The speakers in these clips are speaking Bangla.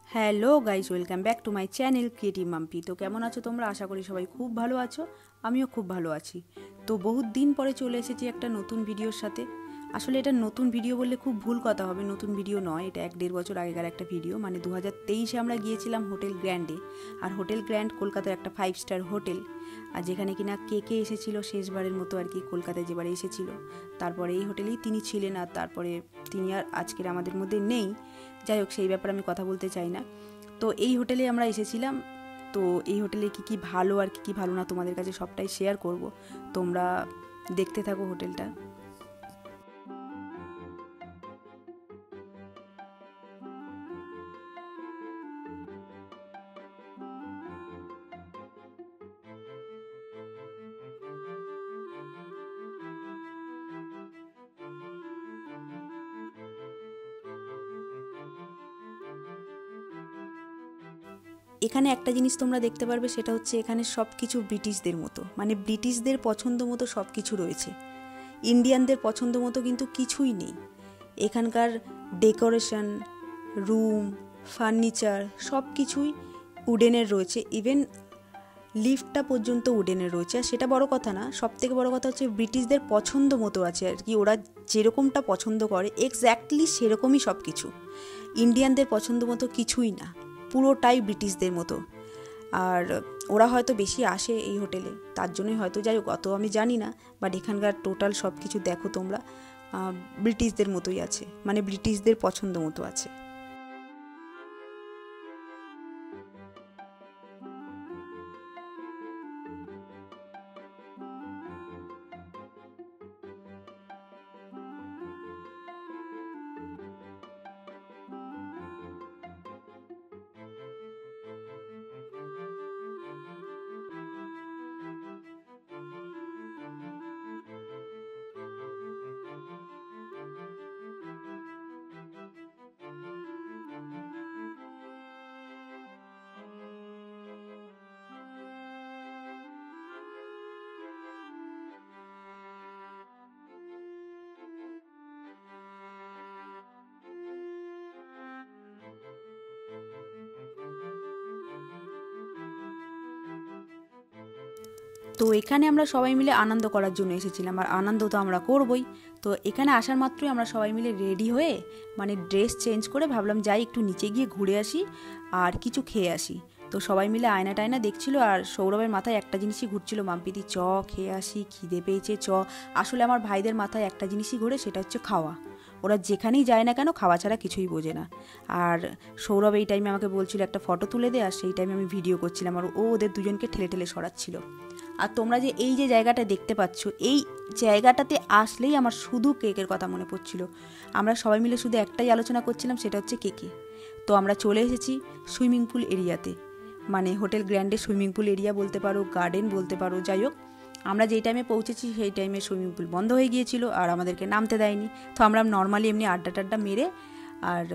Hello guys, welcome back to my channel creative Mampi. তো কেমন আছো তোমরা? আশা করি সবাই খুব ভালো আছো। আমিও খুব ভালো আছি। তো বহুত দিন পরে চলে এসেছি একটা নতুন ভিডিওর সাথে। আসলে এটা নতুন ভিডিও বললে খুব ভুল কথা হবে, নতুন ভিডিও নয়, এটা 1-1.5 বছর আগেকার একটা ভিডিও। মানে 2023-এ আমরা গিয়েছিলাম হোটেল গ্র্যান্ডে। আর হোটেল গ্র্যান্ড কলকাতার একটা 5 স্টার হোটেল, আর যেখানে কিনা কে এসেছিল শেষবারের মতো আর কি, কলকাতায় যেবারে এসেছিল। তারপরে এই হোটেলেই তিনি ছিলেন, আর তারপরে তিনি আর আজকের আমাদের মধ্যে নেই। যাই হোক, সেই ব্যাপারে আমি কথা বলতে চাই না। তো এই হোটেলে আমরা এসেছিলাম। তো এই হোটেলে কী কী ভালো আর কী কী ভালো না তোমাদের কাছে সবটাই শেয়ার করব। তোমরা দেখতে থাকো হোটেলটা। এখানে একটা জিনিস তোমরা দেখতে পারবে, সেটা হচ্ছে এখানে সব কিছু ব্রিটিশদের মতো, মানে ব্রিটিশদের পছন্দ মতো সব কিছু রয়েছে। ইন্ডিয়ানদের পছন্দ মতো কিন্তু কিছুই নেই। এখানকার ডেকোরেশন, রুম, ফার্নিচার সব কিছুই উডেনের রয়েছে। ইভেন লিফটটা পর্যন্ত উডেনের রয়েছে। আর সেটা বড় কথা না, সব থেকে বড় কথা হচ্ছে ব্রিটিশদের পছন্দ মতো আছে আর কি। ওরা যেরকমটা পছন্দ করে এক্স্যাক্টলি সেরকমই সব কিছু। ইন্ডিয়ানদের পছন্দ মতো কিছুই না, পুরোটাই ব্রিটিশদের মতো। আর ওরা হয়তো বেশি আসে এই হোটেলে, তার জন্যই হয়তো, যাই হোক অত আমি জানি না। বাট এখানকার টোটাল সব কিছু দেখো তোমরা, ব্রিটিশদের মতোই আছে, মানে ব্রিটিশদের পছন্দ মতো আছে। তো এখানে আমরা সবাই মিলে আনন্দ করার জন্য এসেছিলাম, আর আনন্দ তো আমরা করবই। তো এখানে আসার মাত্রই আমরা সবাই মিলে রেডি হয়ে, মানে ড্রেস চেঞ্জ করে ভাবলাম যাই একটু নিচে গিয়ে ঘুরে আসি আর কিছু খেয়ে আসি। তো সবাই মিলে আয়না টায়না দেখছিল, আর সৌরভের মাথায় একটা জিনিসই ঘুরছিল, মাম্পিদি চ খেয়ে আসি, খিদে পেয়েছে চ। আসলে আমার ভাইদের মাথায় একটা জিনিসই ঘোরে, সেটা হচ্ছে খাওয়া। ওরা যেখানেই যায় না কেন খাওয়া ছাড়া কিছুই বোঝে না। আর সৌরভ এই টাইমে আমাকে বলছিল একটা ফটো তুলে দে, আর সেই টাইমে আমি ভিডিও করছিলাম, আর ও ওদের দুজনকে ঠেলে ঠেলে সরাচ্ছিল। আর তোমরা যে এই যে জায়গাটা দেখতে পাচ্ছ, এই জায়গাটাতে আসলেই আমার শুধু কেকের কথা মনে পড়ছিল। আমরা সবাই মিলে শুধু একটাই আলোচনা করছিলাম, সেটা হচ্ছে কেকে। তো আমরা চলে এসেছি সুইমিং পুল এরিয়াতে, মানে hotel Grande swimming pool area বলতে পারো, গার্ডেন বলতে পারো। যাই হোক, আমরা যেই টাইমে পৌঁছেছি সেই টাইমে সুইমিং পুল বন্ধ হয়ে গিয়েছিল, আর আমাদেরকে নামতে দেয়নি। তো আমরা নর্মালি এমনি আড্ডা টাড্ডা মেরে আর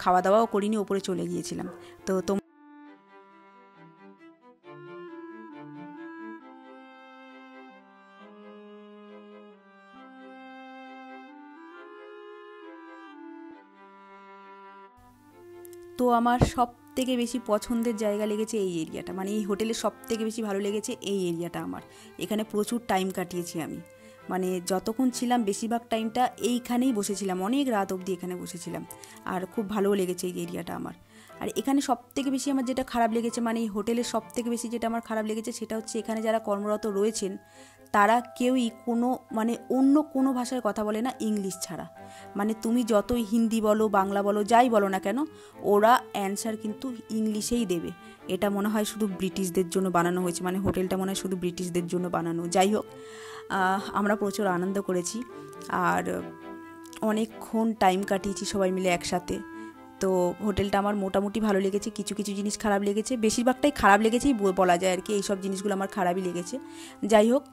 খাওয়া দাওয়াও করিনি, ওপরে চলে গিয়েছিলাম। তো তো আমার সব থেকে বেশি পছন্দের জায়গা লেগেছে এই এরিয়াটা, মানে এই হোটেলে সব থেকে বেশি ভালো লেগেছে এই এরিয়াটা আমার। এখানে প্রচুর টাইম কাটিয়েছি আমি, মানে যতক্ষণ ছিলাম বেশিরভাগ টাইমটা এইখানেই বসেছিলাম, অনেক রাত অবধি এখানে বসেছিলাম। আর খুব ভালোও লেগেছে এই এরিয়াটা আমার। আর এখানে সব থেকে বেশি আমার যেটা খারাপ লেগেছে, মানে এই হোটেলের সব থেকে বেশি যেটা আমার খারাপ লেগেছে, সেটা হচ্ছে এখানে যারা কর্মরত রয়েছেন তারা কেউই কোনো, মানে অন্য কোনো ভাষায় কথা বলে না ইংলিশ ছাড়া। মানে তুমি যতই হিন্দি বলো, বাংলা বলো, যাই বলো না কেন, ওরা অ্যান্সার কিন্তু ইংলিশেই দেবে। এটা মনে হয় শুধু ব্রিটিশদের জন্য বানানো হয়েছে, মানে হোটেলটা মনে হয় শুধু ব্রিটিশদের জন্য বানানো। যাই হোক, আমরা প্রচুর আনন্দ করেছি আর অনেকক্ষণ টাইম কাটিয়েছি সবাই মিলে একসাথে। তো হোটেলটা আমার মোটামুটি ভালো লেগেছে, কিছু কিছু জিনিস খারাপ লেগেছে, বেশিরভাগটাই খারাপ লেগেছেই বলা যায় আর কি। এইসব জিনিসগুলো আমার খারাপই লেগেছে। যাই হোক,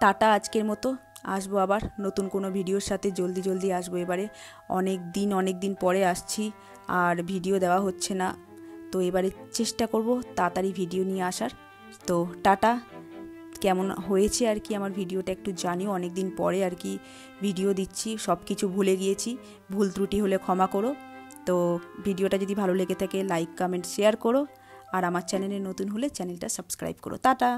টাটা আজকের মতো। আসবো আবার নতুন কোনো ভিডিওর সাথে, জলদি আসবো এবারে। অনেক দিন পরে আসছি আর ভিডিও দেওয়া হচ্ছে না। তো এবারে চেষ্টা করব তাড়াতাড়ি ভিডিও নিয়ে আসার। তো টাটা। কেমন হয়েছে আর কি আমার ভিডিওটা একটু জানিও, অনেক দিন পরে আর কি ভিডিও দিচ্ছি, সব কিছু ভুলে গিয়েছি, ভুল ত্রুটি হলে ক্ষমা করো। তো ভিডিওটা যদি ভালো লেগে থাকে লাইক কমেন্ট শেয়ার করো, আর আমার চ্যানেলে নতুন হলে চ্যানেলটা সাবস্ক্রাইব করো। টাটা।